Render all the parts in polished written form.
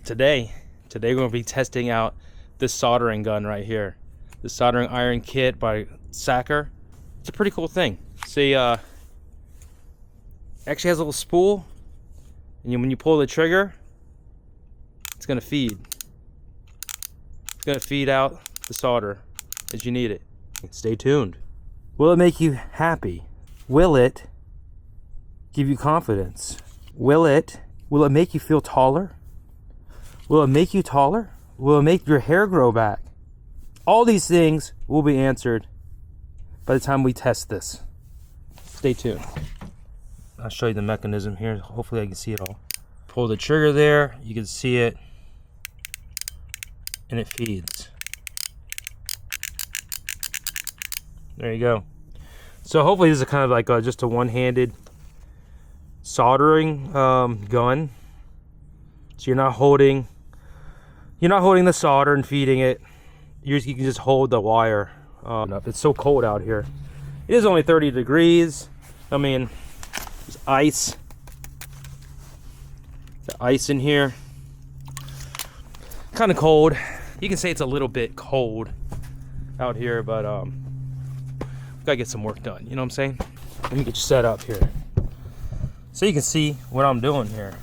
Today we're going to be testing out this soldering gun right here. The soldering iron kit by Sacker. It's a pretty cool thing. See, actually has a little spool, and when you pull the trigger, it's going to feed. It's going to feed out the solder as you need it. Stay tuned. Will it make you happy? Will it give you confidence? Will it make you feel taller? Will it make you taller? Will it make your hair grow back? All these things will be answered by the time we test this. Stay tuned. I'll show you the mechanism here. Hopefully I can see it all. Pull the trigger there, you can see it, and it feeds. There you go. So hopefully this is kind of like just a one-handed soldering gun. So you're not holding the solder and feeding it. You can just hold the wire. It's so cold out here. It is only 30 degrees. I mean, there's ice. The ice in here. Kind of cold. You can say it's a little bit cold out here, but gotta get some work done. You know what I'm saying? Let me get you set up here, so you can see what I'm doing here.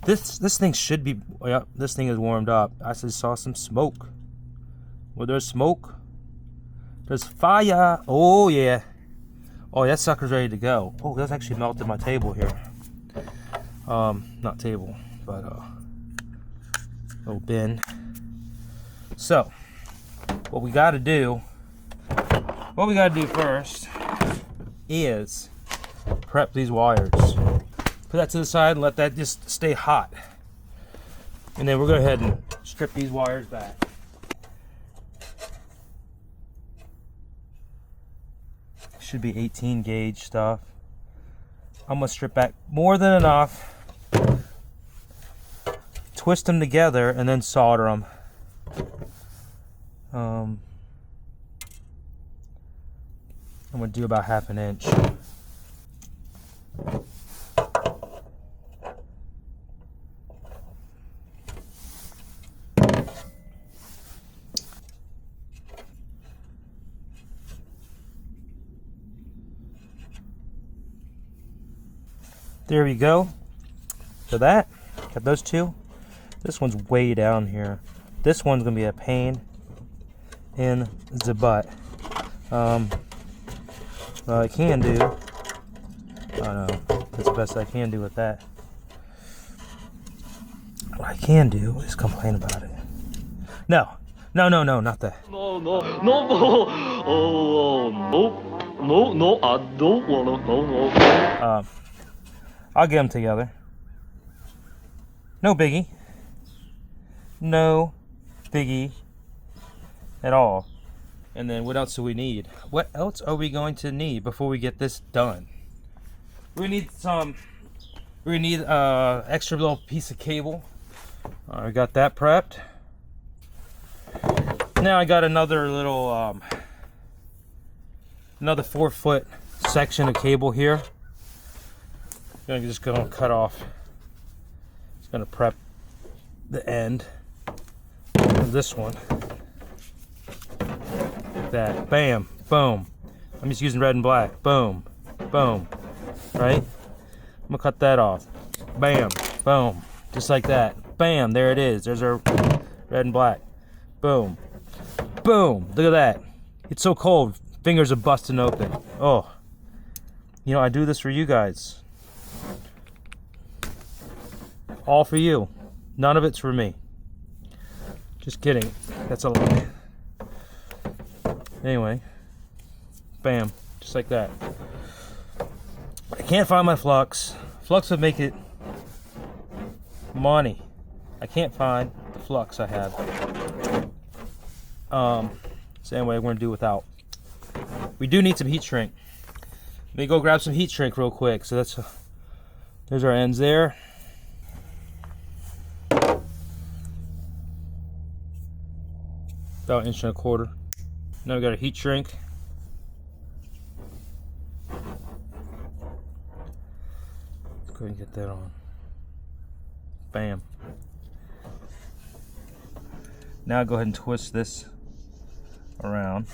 This thing should be. Yep, this thing is warmed up. I just saw some smoke. Well, there's smoke. There's fire. Oh yeah. Oh, that sucker's ready to go. Oh, that's actually melted my table here. Not table, but little bin. So, what we got to do first is prep these wires. Put that to the side and let that just stay hot. And then we're going to go ahead and strip these wires back. Should be 18 gauge stuff. I'm going to strip back more than enough. Twist them together and then solder them. I'm going to do about 1/2 inch. There we go. So that, got those two. This one's way down here. This one's gonna be a pain in the butt. What I can do, I don't know, that's the best I can do with that. What I can do is complain about it. No, not that. No, I don't wanna, no. I'll get them together. No biggie. No biggie at all. And then what else do we need? What else are we going to need before we get this done? We need extra little piece of cable. I got that prepped. Now I got another little another 4-foot section of cable here. I'm just gonna cut off. Just gonna prep the end of this one. Like that. Bam. Boom. I'm just using red and black. Boom. Boom. Right? I'm gonna cut that off. Bam. Boom. Just like that. Bam. There it is. There's our red and black. Boom. Boom. Look at that. It's so cold. Fingers are busting open. Oh. You know, I do this for you guys. All for you. None of it's for me. Just kidding. That's a lie. Anyway. Bam. Just like that. I can't find my flux. Flux would make it money. I can't find the flux I have. So anyway, we're going to do without. We do need some heat shrink. Let me go grab some heat shrink real quick. So that's there's our ends there. About 1.25 inches. Now we got a heat shrink. Let's go ahead and get that on. Bam. Now go ahead and twist this around.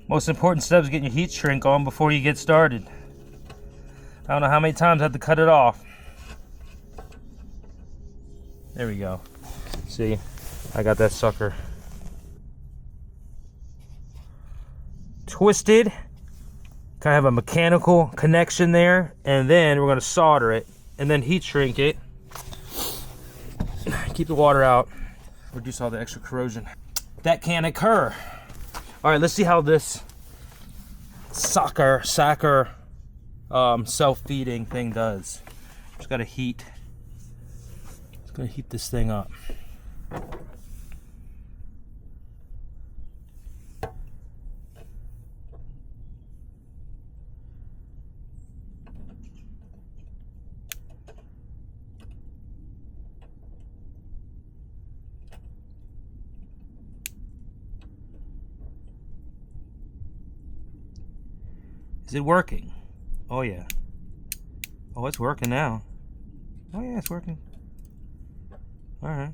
Most important step is getting your heat shrink on before you get started. I don't know how many times I have to cut it off. There we go. See, I got that sucker twisted. Kind of have a mechanical connection there, and then we're going to solder it and then heat shrink it. Keep the water out, reduce all the extra corrosion. That can occur. All right, let's see how this sacker self-feeding thing does. Just got to heat. It's going to heat this thing up. Is it working? Oh yeah. Oh, it's working now. Oh yeah, it's working. All right.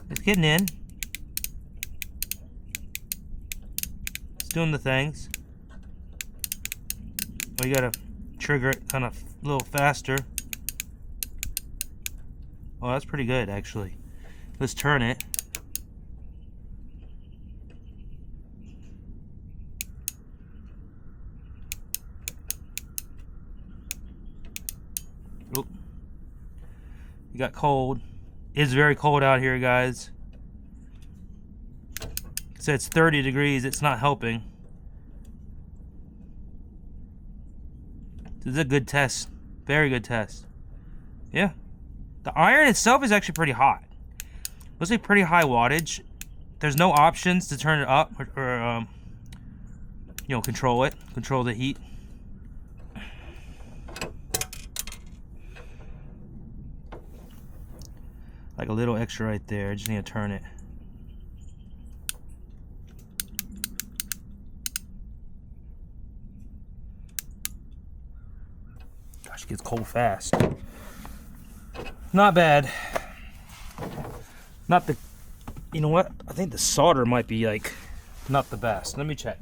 It's getting in. It's doing the things. Oh, you gotta trigger it kind of a little faster. Oh, that's pretty good actually. Let's turn it. Oop. It got cold. It's very cold out here, guys. So it's 30 degrees. It's not helping. This is a good test. Very good test. Yeah. The iron itself is actually pretty hot. Looks like pretty high wattage. There's no options to turn it up or you know, control it. Control the heat. Like a little extra right there. I just need to turn it. Gosh, it gets cold fast. Not bad. Not the, you know what? I think the solder might be like not the best. Let me check.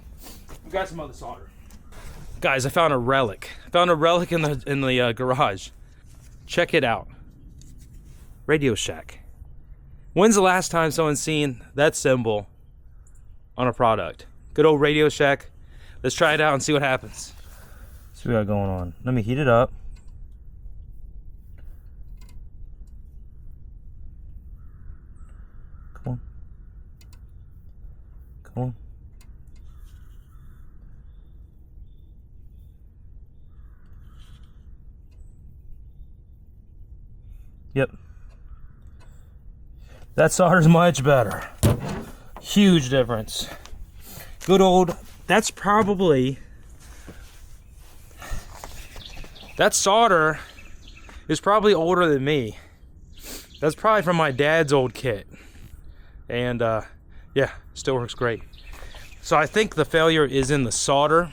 We got some other solder. Guys, I found a relic. I found a relic in the garage. Check it out. Radio Shack. When's the last time someone's seen that symbol on a product? Good old Radio Shack. Let's try it out and see what happens. See what we got going on. Let me heat it up. Come on. Come on. Yep. That solder's much better. Huge difference. Good old, that's probably, that solder is probably older than me. That's probably from my dad's old kit. And yeah, still works great. So I think the failure is in the solder.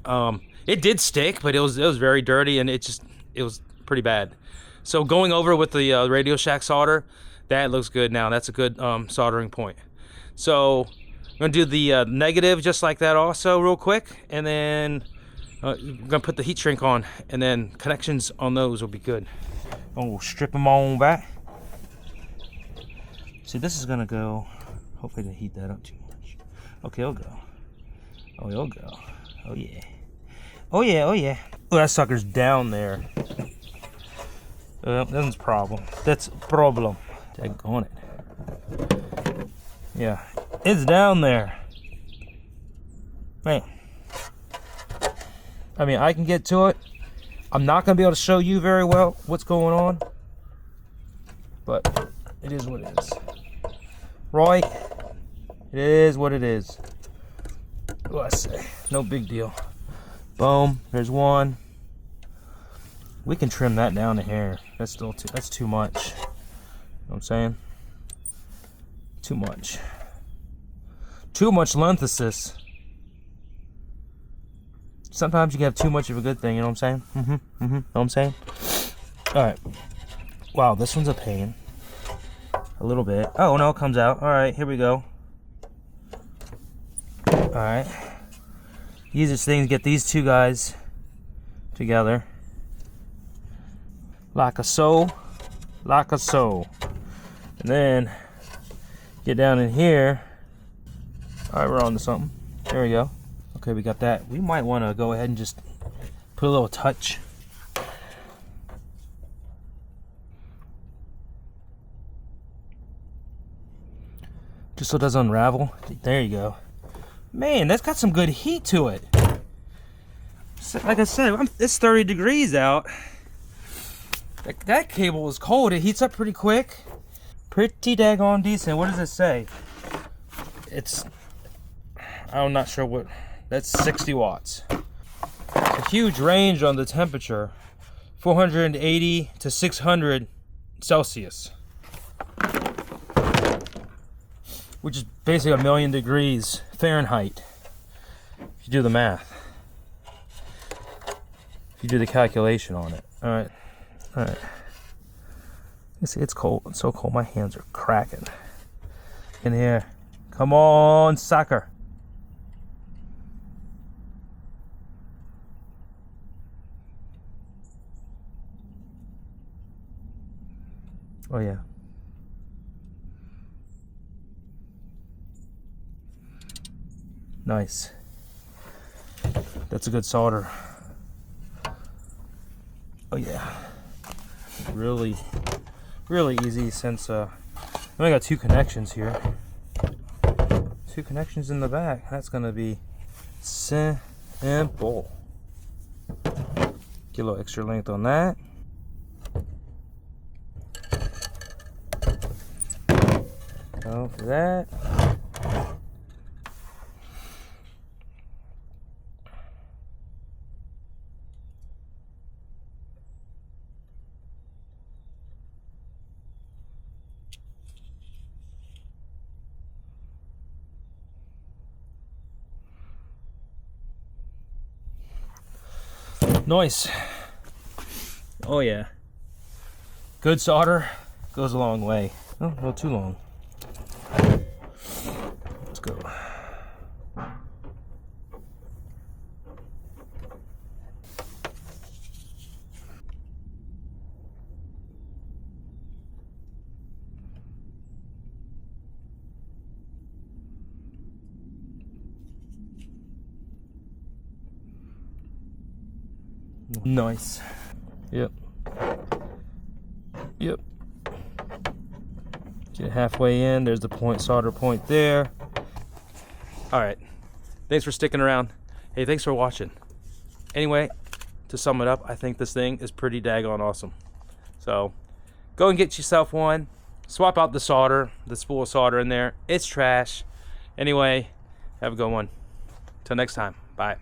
It did stick, but it was very dirty and it was pretty bad. So going over with the Radio Shack solder, that looks good now. That's a good soldering point. So I'm gonna do the negative just like that also real quick, and then I'm gonna put the heat shrink on, and then connections on those will be good. Oh, strip them on back. See, this is gonna go. Hopefully, I didn't heat that up too much. Okay, it'll go. Oh, it'll go. Oh yeah. Oh yeah. Oh yeah. Oh, that sucker's down there. That's a problem. That's a problem. Daggone it. Yeah, it's down there. Man. I mean, I can get to it. I'm not going to be able to show you very well what's going on. But it is what it is. Right? It is what it is. What I say? No big deal. Boom. There's one. We can trim that down to here. That's still that's too much. You know what I'm saying? Too much. Too much lenthesis. Sometimes you can have too much of a good thing, you know what I'm saying? Know what I'm saying? Alright. Wow, this one's a pain. A little bit. Oh, no, it comes out. Alright, here we go. Alright. Easiest thing is get these two guys together. Like a so. Like a so. And then get down in here. Alright, we're on to something. There we go. Okay, we got that. We might want to go ahead and just put a little touch. Just so it doesn't unravel. There you go. Man, that's got some good heat to it. Like I said, it's 30 degrees out. That cable is cold. It heats up pretty quick. Pretty daggone decent. What does it say? I'm not sure what. That's 60 watts. It's a huge range on the temperature. 480 to 600 Celsius. Which is basically 1,000,000 degrees Fahrenheit. If you do the math. If you do the calculation on it. Alright. Alright. You see, it's cold. It's so cold. My hands are cracking. In here. Come on, sucker. Oh, yeah. Nice. That's a good solder. Oh yeah. Really easy since I only got 2 connections here. 2 connections in the back. That's gonna be simple. Get a little extra length on that. Go for that. Nice. Oh yeah. Good solder goes a long way. Oh, not too long. Let's go. Nice. Yep. Yep. Get halfway in. There's the point, solder point there. All right. Thanks for sticking around. Hey, thanks for watching. Anyway, to sum it up, I think this thing is pretty daggone awesome. So, go and get yourself one. Swap out the solder, the spool of solder in there. It's trash. Anyway, have a good one. Till next time. Bye.